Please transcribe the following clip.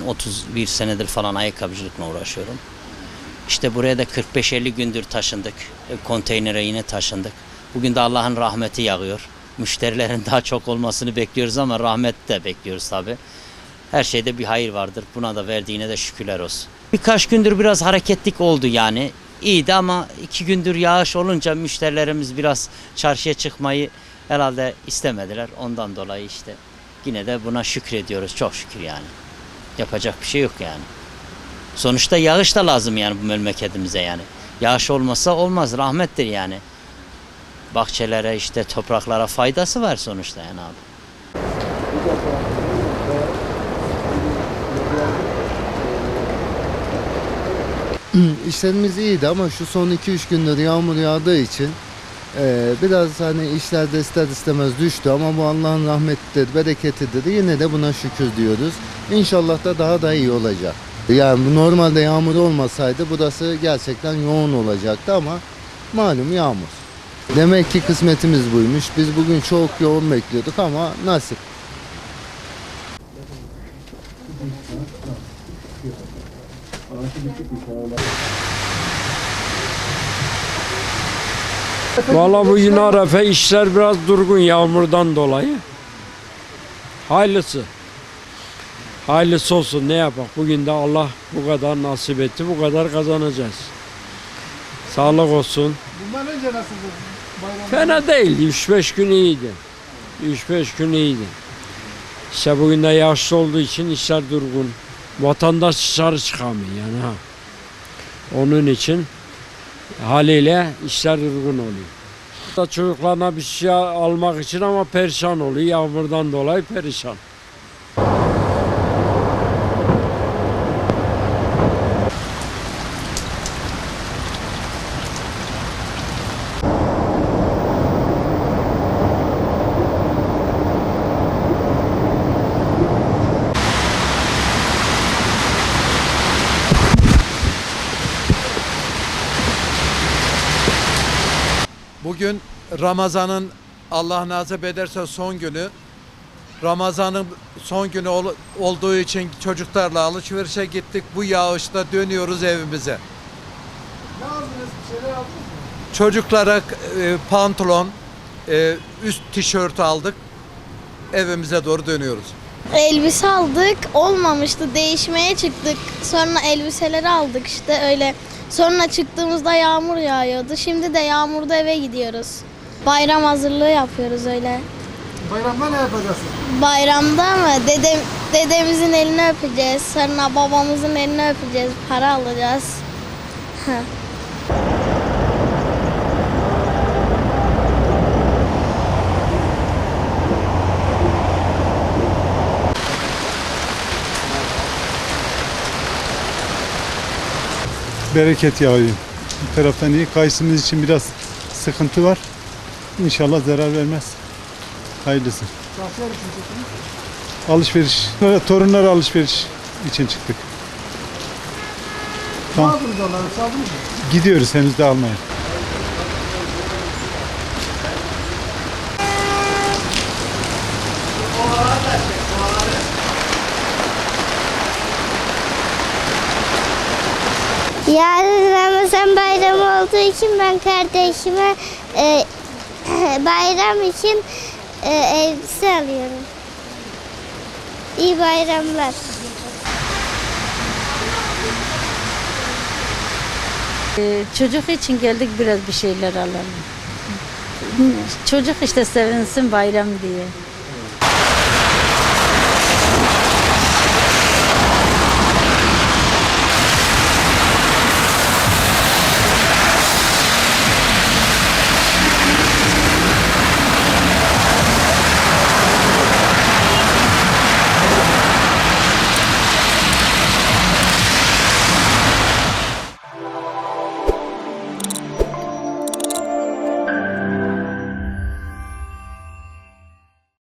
31 senedir falan ayakkabıcılıkla uğraşıyorum. İşte buraya da 45-50 gündür taşındık. Konteynere yine taşındık. Bugün de Allah'ın rahmeti yağıyor. Müşterilerin daha çok olmasını bekliyoruz ama rahmet de bekliyoruz tabii. Her şeyde bir hayır vardır. Buna da verdiğine de şükürler olsun. Birkaç gündür biraz hareketlik oldu yani. İyiydi ama 2 gündür yağış olunca müşterilerimiz biraz çarşıya çıkmayı herhalde istemediler. Ondan dolayı işte yine de buna şükrediyoruz. Çok şükür yani. Yapacak bir şey yok yani. Sonuçta yağış da lazım yani bu memleketimize yani. Yağış olmasa olmaz, rahmettir yani. Bahçelere işte topraklara faydası var sonuçta yani abi. İşlerimiz iyiydi ama şu son 2-3 gündür yağmur yağdığı için biraz hani işlerde ister istemez düştü ama bu Allah'ın rahmetidir, bereketidir. Yine de buna şükür diyoruz. İnşallah da daha da iyi olacak. Yani bu normalde yağmur olmasaydı burası gerçekten yoğun olacaktı ama malum yağmur. Demek ki kısmetimiz buymuş. Biz bugün çok yoğun bekliyorduk ama nasip. Valla bu yine Arefe işler biraz durgun yağmurdan dolayı. Hayırlısı. Hayırlısı olsun, ne yapak. Bugün de Allah bu kadar nasip etti, bu kadar kazanacağız. Sağlık olsun. Bundan önce nasıldı bayram? Fena değildi, 3-5 gün iyiydi. 3-5 gün iyiydi. İşte bugün de yağışlı olduğu için işler durgun. Vatandaş dışarı çıkamıyor yani ha. Onun için haliyle işler durgun oluyor. Çocuklarına bir şey almak için ama perişan oluyor. Yağmurdan dolayı perişan. Bugün Ramazan'ın Allah nasip ederse son günü. Ramazan'ın son günü olduğu için çocuklarla alışverişe gittik. Bu yağışta dönüyoruz evimize. Ne aldınız? Bir şeyler aldınız mı? Çocuklara pantolon, üst tişört aldık. Evimize doğru dönüyoruz. Elbise aldık, olmamıştı, değişmeye çıktık. Sonra elbiseleri aldık işte öyle. Sonra çıktığımızda yağmur yağıyordu. Şimdi de yağmurda eve gidiyoruz. Bayram hazırlığı yapıyoruz öyle. Bayramda ne yapacaksınız? Bayramda mı? Dedemizin elini öpeceğiz. Sonra babamızın elini öpeceğiz. Para alacağız. Bereket yağıyor. Bu taraftan iyi. Kayısımız için biraz sıkıntı var. İnşallah zarar vermez. Hayırlısı. Çarşıya için çıktınız. Alışveriş. Torunlara alışveriş için çıktık. Ne Tamam. aldınız onları? Saldınız mı? Gidiyoruz henüz de almaya. Yarın Ramazan bayramı olduğu için ben kardeşime bayram için elbise alıyorum. İyi bayramlar. Çocuk için geldik, biraz bir şeyler alalım. Çocuk işte sevinsin bayram diye.